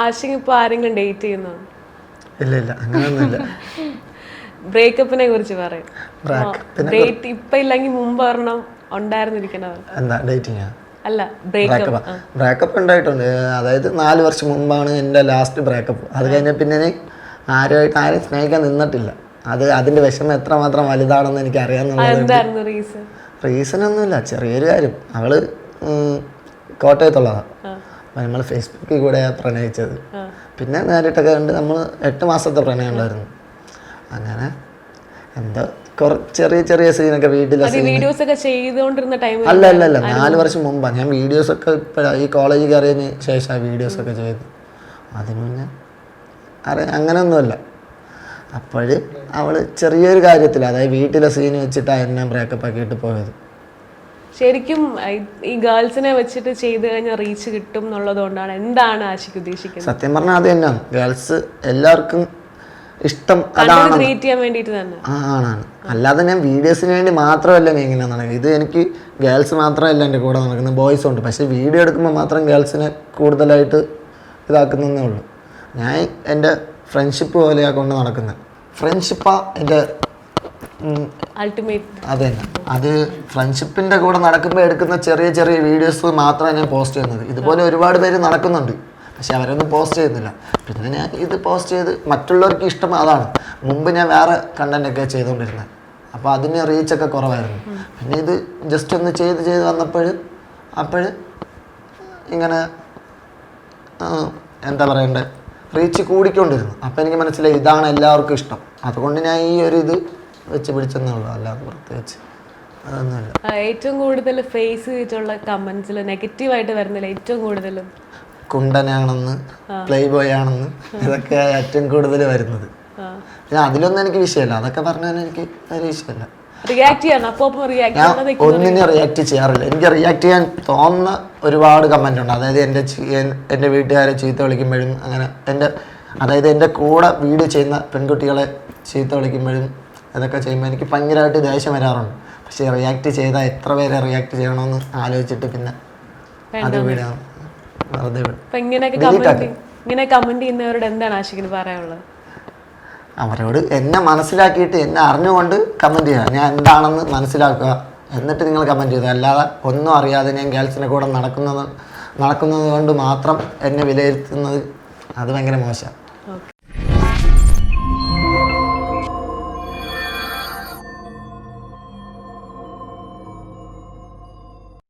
ആഷിങ് ഇപ്പൊ ആരെങ്കിലും ഡേറ്റ് ചെയ്യുന്നോ? ഇല്ല ഇല്ല, അങ്ങനെയൊന്നുമില്ല. ബ്രേക്കപ്പിനെ കുറിച്ച് പറയും. ഡേറ്റ് ഇപ്പൊ ഇല്ലെങ്കിൽ മുമ്പ് ഒരെണ്ണം ഉണ്ടായിരുന്നിരിക്കണത്. എന്താ ഡേറ്റിംഗ്? അല്ല, ബ്രേക്കപ്പ്. ബ്രേക്കപ്പ് ഉണ്ടായിട്ടുണ്ട്. അതായത് 4 വർഷം മുമ്പാണ് എൻ്റെ ലാസ്റ്റ് ബ്രേക്കപ്പ്. അത് കഴിഞ്ഞ പിന്നെ ആരുമായിട്ട് ആരും സ്നേഹിക്കാൻ നിന്നിട്ടില്ല. അതിന്റെ വിഷമം എത്രമാത്രം വലുതാണെന്ന് എനിക്ക് അറിയാമെന്നുള്ളത്. റീസൺ ഒന്നുമില്ല, ചെറിയൊരു കാര്യം. അവള് കോട്ടയത്തുള്ളതാണ്. നമ്മൾ ഫേസ്ബുക്കിൽ കൂടെ പ്രണയിച്ചത്. പിന്നെ നേരിട്ടൊക്കെ കണ്ട് നമ്മൾ 8 മാസത്തെ പ്രണയം ഉണ്ടായിരുന്നു. അങ്ങനെ എന്താ ചെറിയ ചെറിയ സീനൊക്കെ വീട്ടിലെ അല്ല 4 വർഷം മുമ്പാണ് ഞാൻ വീഡിയോസൊക്കെ ഇപ്പോഴാണ് ഈ കോളേജിൽ കയറിയതിന് ശേഷം വീഡിയോസൊക്കെ ചെയ്തു. അതിന് മുന്നേ അങ്ങനെയൊന്നുമല്ല. അപ്പോൾ അവൾ ചെറിയൊരു കാര്യത്തിൽ, അതായത് വീട്ടിലെ സീൻ വെച്ചിട്ടാണ് എന്നെ ബ്രേക്കപ്പ് ആക്കിയിട്ട് പോയത്. ശരിക്കും ഈ ഗേൾസിനെ വെച്ചിട്ട് ചെയ്ത് കഴിഞ്ഞാൽ റീച്ച് കിട്ടും എന്നുള്ളതുകൊണ്ടാണ്. എന്താണ് ആഷിക്ക് ഉദ്ദേശിക്കുന്നത്? സത്യം പറഞ്ഞാൽ അത് തന്നെയാണ്. ഗേൾസ് എല്ലാവർക്കും ഇഷ്ടം അതാണ്, ആണ്. അല്ലാതെ ഞാൻ വീഡിയോസിന് വേണ്ടി മാത്രമല്ല ഞാൻ ഇങ്ങനെ നടക്കുന്നത്. ഇത് എനിക്ക് ഗേൾസ് മാത്രമല്ല എൻ്റെ കൂടെ നടക്കുന്നത്, ബോയ്സും ഉണ്ട്. പക്ഷേ വീഡിയോ എടുക്കുമ്പോൾ മാത്രം ഗേൾസിനെ കൂടുതലായിട്ട് ഇതാക്കുന്നതേ ഉള്ളൂ. ഞാൻ എൻ്റെ ഫ്രണ്ട്ഷിപ്പ് പോലെയാണ് കൊണ്ട് നടക്കുന്നത്. ഫ്രണ്ട്ഷിപ്പാ എൻ്റെ അൾട്ടിമേറ്റ്. അത് തന്നെ. അത് ഫ്രണ്ട്ഷിപ്പിൻ്റെ കൂടെ നടക്കുമ്പോൾ എടുക്കുന്ന ചെറിയ ചെറിയ വീഡിയോസ് മാത്രമാണ് ഞാൻ പോസ്റ്റ് ചെയ്യുന്നത്. ഇതുപോലെ ഒരുപാട് പേര് നടക്കുന്നുണ്ട്, പക്ഷെ അവരൊന്നും പോസ്റ്റ് ചെയ്യുന്നില്ല. പിന്നെ ഞാൻ ഇത് പോസ്റ്റ് ചെയ്ത് മറ്റുള്ളവർക്ക് ഇഷ്ടം അതാണ്. മുമ്പ് ഞാൻ വേറെ കണ്ടൻറ്റൊക്കെ ചെയ്തുകൊണ്ടിരുന്നത്, അപ്പോൾ അതിന് റീച്ചൊക്കെ കുറവായിരുന്നു. പിന്നെ ഇത് ജസ്റ്റ് ഒന്ന് ചെയ്ത് വന്നപ്പോൾ ഇങ്ങനെ എന്താ പറയണ്ടേ, റീച്ച് കൂടിക്കൊണ്ടിരുന്നു. അപ്പോൾ എനിക്ക് മനസ്സിലായി ഇതാണ് എല്ലാവർക്കും ഇഷ്ടം. അതുകൊണ്ട് ഞാൻ ഈ ഒരു ഇത് വെച്ച് പിടിച്ചെന്നേ ഉള്ളൂ, അല്ലാതെ പ്രത്യേകിച്ച് അതൊന്നുമില്ല. ഏറ്റവും കൂടുതൽ ഫേസ് ചെയ്തിട്ടുള്ള കമന്റ്സിൽ നെഗറ്റീവായിട്ട് വരുന്നില്ല ഏറ്റവും കൂടുതലും കുണ്ടനാണെന്ന്, പ്ലേ ബോയ് ആണെന്ന്, ഇതൊക്കെ ഏറ്റവും കൂടുതൽ വരുന്നത്. പിന്നെ അതിലൊന്നും എനിക്ക് വിഷയമല്ല, അതൊക്കെ പറഞ്ഞാൽ എനിക്ക് ഒരു വിഷയമല്ല. ഞാൻ ഒന്നിനും റിയാക്ട് ചെയ്യാറില്ല. എനിക്ക് റിയാക്ട് ചെയ്യാൻ തോന്നുന്ന ഒരുപാട് കമൻ്റ് ഉണ്ട്. അതായത് എൻ്റെ വീട്ടുകാരെ ചീത്ത വിളിക്കുമ്പോഴും അങ്ങനെ അതായത് എൻ്റെ കൂടെ വീഡിയോ ചെയ്യുന്ന പെൺകുട്ടികളെ ചീത്ത വിളിക്കുമ്പോഴും അതൊക്കെ ചെയ്യുമ്പോൾ എനിക്ക് ഭയങ്കരമായിട്ട് ദേഷ്യം വരാറുണ്ട്. പക്ഷേ റിയാക്ട് ചെയ്താൽ എത്ര പേരെ റിയാക്ട് ചെയ്യണമെന്ന് ആലോചിച്ചിട്ട് പിന്നെ അത് വിടാം. അവരോട് എന്നെ മനസ്സിലാക്കിയിട്ട് എന്നെ അറിഞ്ഞുകൊണ്ട് കമൻറ്റ് ചെയ്യുക. ഞാൻ എന്താണെന്ന് മനസ്സിലാക്കുക, എന്നിട്ട് നിങ്ങൾ കമൻറ്റ് ചെയ്തു. അല്ലാതെ ഒന്നും അറിയാതെ ഞാൻ ഗേൾസിനെ കൂടെ നടക്കുന്നത് കൊണ്ട് മാത്രം എന്നെ വിലയിരുത്തുന്നത് അത് ഭയങ്കര മോശമാണ്.